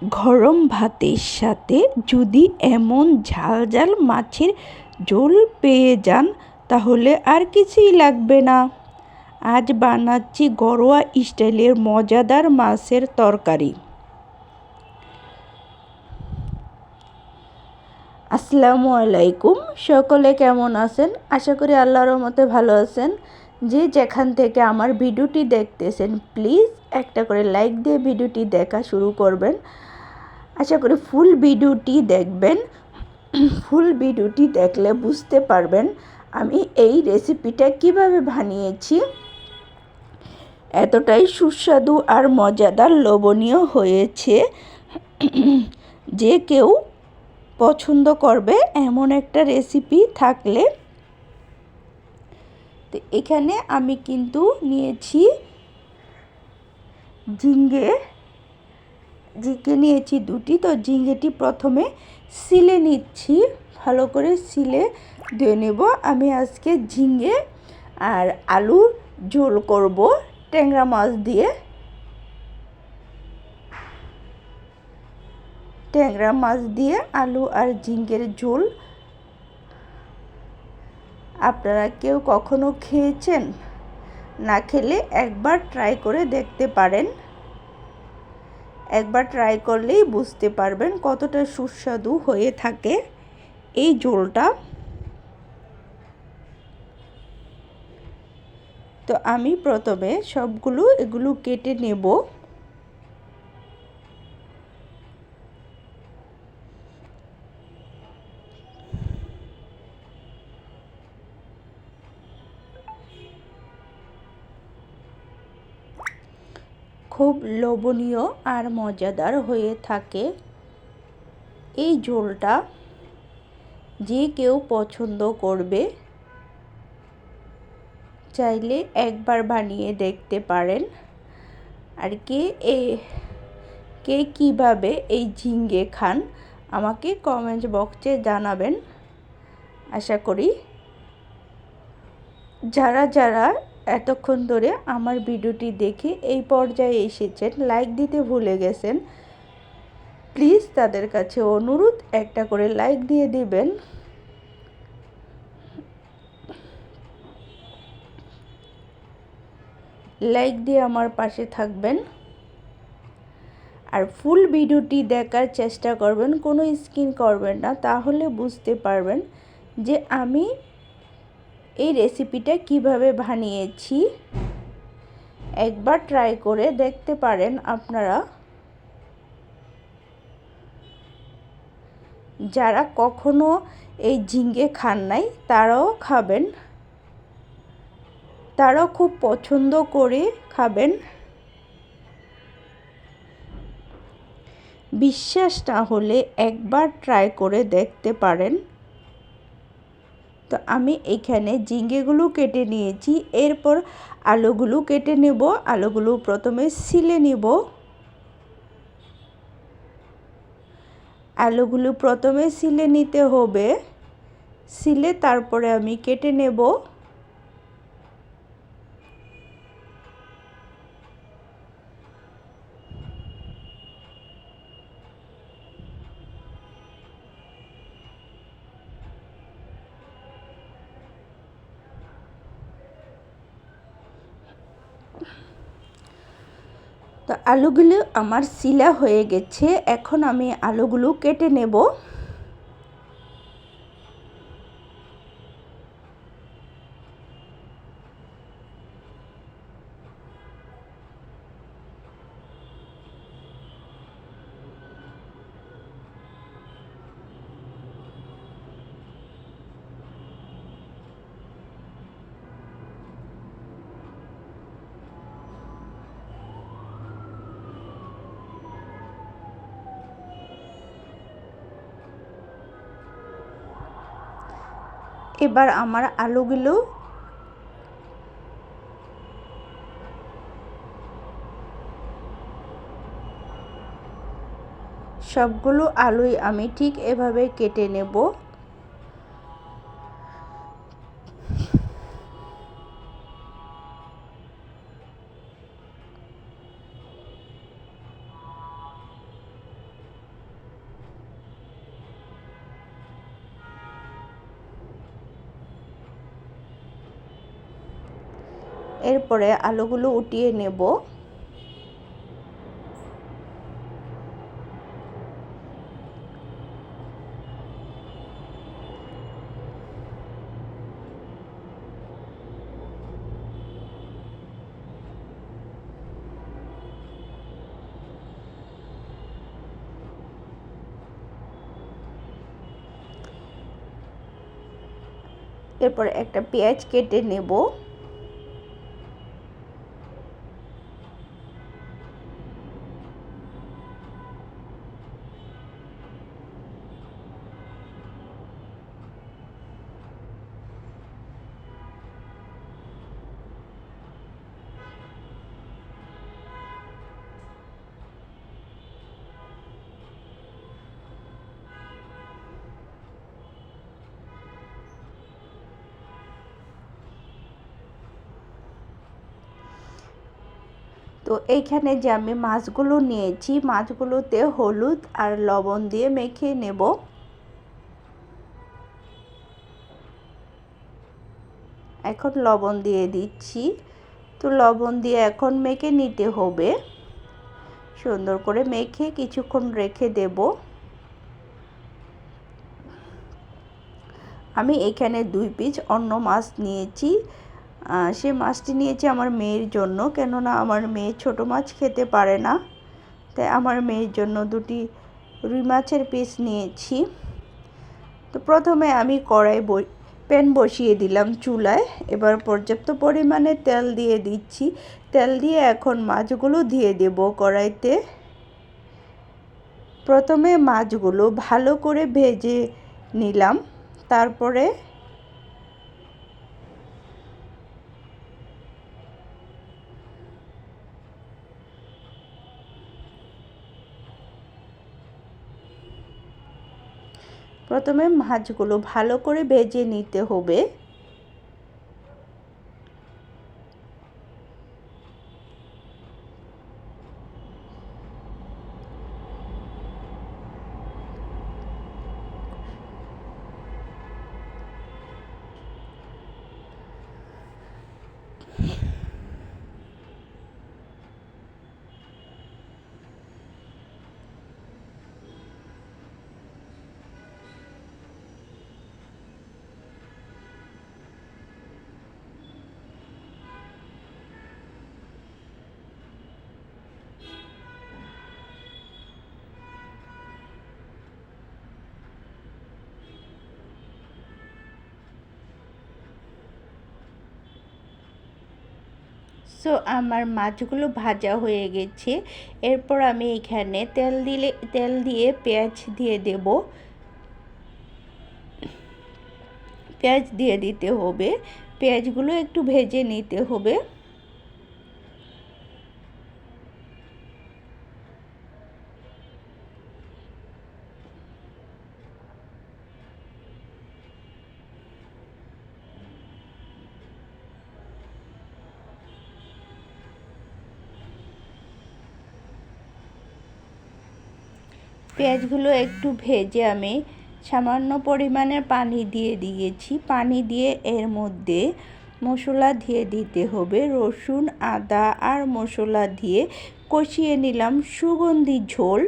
গরম ভাতের সাথে যদি এমন ঝাল ঝাল মাছের ঝোল পেয়ে যান তাহলে আর কিছুই লাগবে না। আজ বানাচ্ছি ঘরোয়া স্টাইলের মজাদার মাছের তরকারি। আসসালামু আলাইকুম, সকলে কেমন আছেন? আশা করি আল্লাহর রহমতে ভালো আছেন। যে যেখান থেকে আমার ভিডিওটি দেখতেছেন প্লিজ একটা করে লাইক দিয়ে ভিডিওটি দেখা শুরু করবেন। আশা করি ফুল ভিডিওটি দেখবেন। ফুল ভিডিওটি দেখলে বুঝতে পারবেন আমি এই রেসিপিটা কিভাবে বানিয়েছি। এতটাই সুস্বাদু আর মজাদার লোভনীয় হয়েছে যে কেউ পছন্দ করবে এমন একটা রেসিপি থাকলে। তো এখানে আমি কিন্তু নিয়েছি ঝিঙ্গে নিয়েছি দুটি। তো ঝিঙ্গেটি প্রথমে সিলে নিচ্ছি, ভালো করে সিলে দিয়ে নেব। আমি আজকে ঝিঙ্গে আর আলু ঝোল করব ট্যাংরা মাছ দিয়ে। ট্যাংরা মাছ দিয়ে আলু আর ঝিঙ্গের ঝোল আপনারা কেউ কখনো খেয়েছেন? না খেলে একবার ট্রাই করে দেখতে পারেন। একবার ট্রাই করলেই বুঝতে পারবেন কতটা সুস্বাদু হয়ে থাকে এই ঝোলটা। তো আমি প্রথমে এগুলো কেটে নেব। খুব লোভনীয় আর মজাদার হয়ে থাকে এই ঝোলটা, যে কেউ পছন্দ করবে। চাইলে একবার বানিয়ে দেখতে পারেন। আর কে কীভাবে এই ঝিঙ্গে খান আমাকে কমেন্ট বক্সে জানাবেন। আশা করি যারা এতক্ষণ ধরে আমার ভিডিওটি দেখে এই পর্যায়ে এসেছেন, লাইক দিতে ভুলে গেছেন, প্লিজ তাদের কাছে অনুরোধ একটা করে লাইক দিয়ে দিবেন। লাইক দিয়ে আমার পাশে থাকবেন আর ফুল ভিডিওটি দেখার চেষ্টা করবেন, কোনো স্কিপ করবেন না, তাহলে বুঝতে পারবেন যে আমি এই রেসিপিটা কিভাবে বানিয়েছি। একবার ট্রাই করে দেখতে পারেন আপনারা। যারা কখনো এই ঝিঙ্গে খান নাই তারাও খাবেন, তারাও খুব পছন্দ করে খাবেন। বিশ্বাস না হলে একবার ট্রাই করে দেখতে পারেন। তো আমি এখানে ঝিঙ্গেগুলো কেটে নিয়েছি, এরপর আলুগুলো কেটে নেব। আলুগুলো প্রথমে সিলে নেব। আলুগুলো প্রথমে সিলে নিতে হবে, সিলে তারপরে আমি কেটে নেব। তো আলুগুলো আমার সিলা হয়ে গেছে, এখন আমি আলুগুলো কেটে নেব। এবার আমার আলুগুলো সবগুলো আলুই আমি ঠিক এভাবে কেটে নেব। এরপরে আলুগুলো উঠিয়ে নেব। এরপর একটা পেঁয়াজ কেটে নেব। তো এইখানে যে আমি মাছগুলো নিয়েছি, মাছগুলোতে হলুদ আর লবণ দিয়ে মেখে নেব। এখন লবণ দিয়ে দিচ্ছি। তো লবণ দিয়ে এখন মেখে নিতে হবে। সুন্দর করে মেখে কিছুক্ষণ রেখে দেব। আমি এখানে 2 পিস অন্য মাছ নিয়েছি। সে মাছটি নিয়েছি আমার মেয়ের জন্য, কেননা আমার মেয়ে ছোট মাছ খেতে পারে না, তাই আমার মেয়ের জন্য 2টি রুই মাছের পিস নিয়েছি। তো প্রথমে আমি প্যান বসিয়ে দিলাম চুলায়। এবার পর্যাপ্ত পরিমাণে তেল দিয়ে দিচ্ছি। তেল দিয়ে এখন মাছগুলো দিয়ে দেব কড়াইতে। প্রথমে মাছগুলো ভালো করে ভেজে নিলাম, তারপরে মাছগুলো ভালো করে ভেজে নিতে হবে। সো আমার মাছগুলো ভাজা হয়ে গেছে। এরপর আমি এখানে তেল দিয়ে পেঁয়াজ দিয়ে দেব। পেঁয়াজ দিয়ে দিতে হবে। পেঁয়াজগুলো একটু ভেজে নিতে হবে। পেঁয়াজগুলো একটু ভেজে আমি সামান্য পরিমাণের পানি দিয়ে দিয়েছি। পানি দিয়ে এর মধ্যে মশলা দিয়ে দিতে হবে। রসুন, আদা আর মশলা দিয়ে কষিয়ে নিলাম সুগন্ধি ঝোল।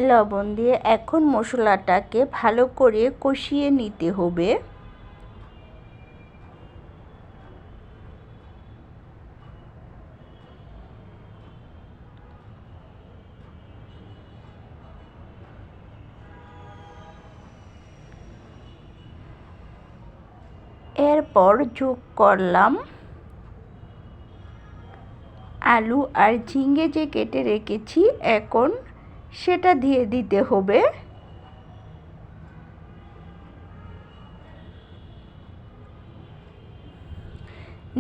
লবণ দিয়ে এখন মশলাটাকে ভালো করে কষিয়ে নিতে হবে। এরপর যোগ করলাম আলু আর ঝিঙে যে কেটে রেখেছি, এখন সেটা দিয়ে দিতে হবে।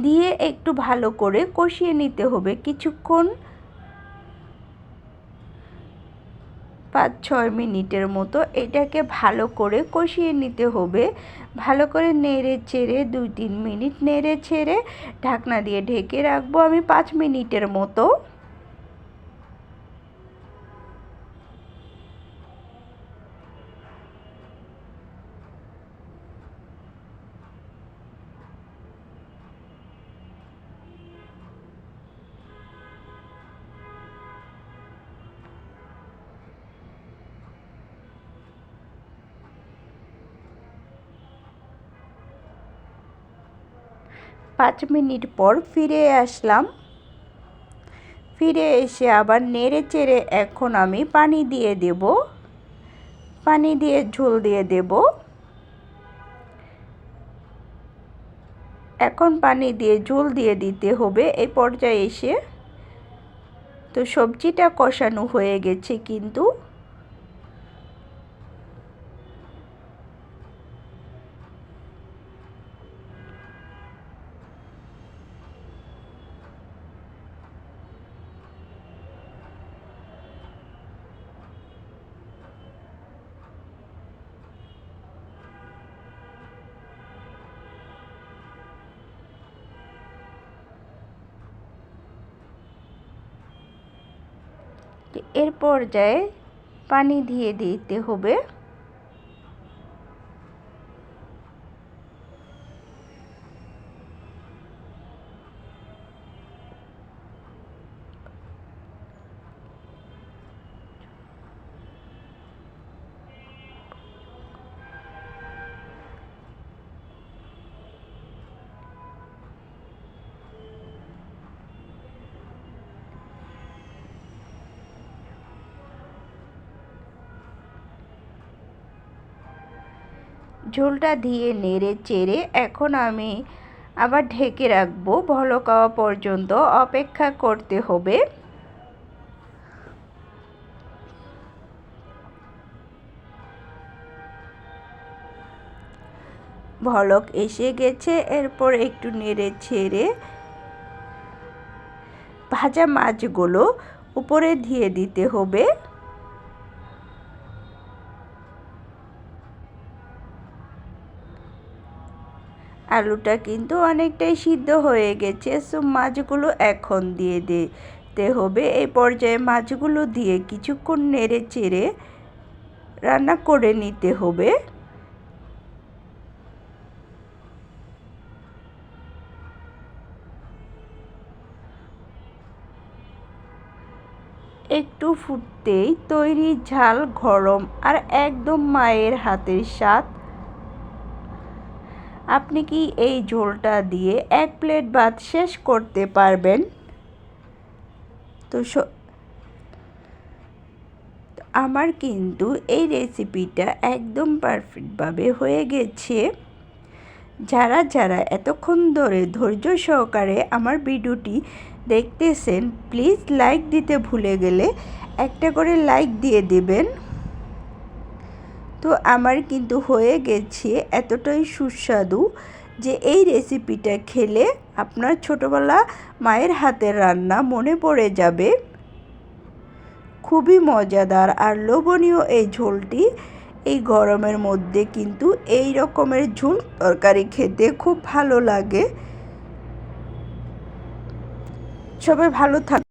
দিয়ে একটু ভালো করে কষিয়ে নিতে হবে কিছুক্ষণ, 5-6 মিনিটের মতো এটাকে ভালো করে কষিয়ে নিতে হবে। ভালো করে নেড়ে চেড়ে 2-3 মিনিট নেড়ে ছেড়ে ঢাকনা দিয়ে ঢেকে রাখবো আমি 5 মিনিটের মতো। পাঁচ মিনিট পর ফিরে আসলাম। ফিরে এসে আবার নেড়ে চেড়ে এখন আমি পানি দিয়ে দেব, পানি দিয়ে ঝোল দিয়ে দেব। এখন পানি দিয়ে ঝোল দিয়ে দিতে হবে এই পর্যায়ে এসে। তো সবজিটা কষানো হয়ে গেছে কিন্তু। এর পর্যায়ে পানি দিয়ে দিতে হবে। ঝোলটা দিয়ে নেড়ে চেড়ে এখন আমি আবার ঢেকে রাখবো, বলক হওয়া পর্যন্ত অপেক্ষা করতে হবে। বলক এসে গেছে, এরপর একটু নেড়ে ছেড়ে ভাজা মাছগুলো উপরে দিয়ে দিতে হবে। আলুটা কিন্তু অনেকটাই সিদ্ধ হয়ে গেছে, সো মাছগুলো এখন দিয়ে দিতে হবে। এই পর্যায়ে মাছগুলো দিয়ে কিছুক্ষণ নেড়ে চেড়ে রান্না করে নিতে হবে। একটু ফুটতেই তৈরি ঝাল গরম আর একদম মায়ের হাতের স্বাদ। আপনি কি এই ঝোলটা দিয়ে 1 প্লেট ভাত শেষ করতে পারবেন? তো আমার কিন্তু এই রেসিপিটা একদম পারফেক্টভাবে হয়ে গেছে। যারা যারা এতক্ষণ ধরে ধৈর্য সহকারে আমার ভিডিওটি দেখতেছেন, প্লিজ লাইক দিতে ভুলে গেলে একটা করে লাইক দিয়ে দেবেন। তো আমার কিন্তু হয়ে গেছে এতটাই সুস্বাদু যে এই রেসিপিটা খেলে আপনার ছোটোবেলা মায়ের হাতের রান্না মনে পড়ে যাবে। খুবই মজাদার আর লোভনীয় এই ঝোলটি। এই গরমের মধ্যে কিন্তু এই রকমের ঝোল তরকারি খেতে খুব ভালো লাগে। সবাই ভালো থাক।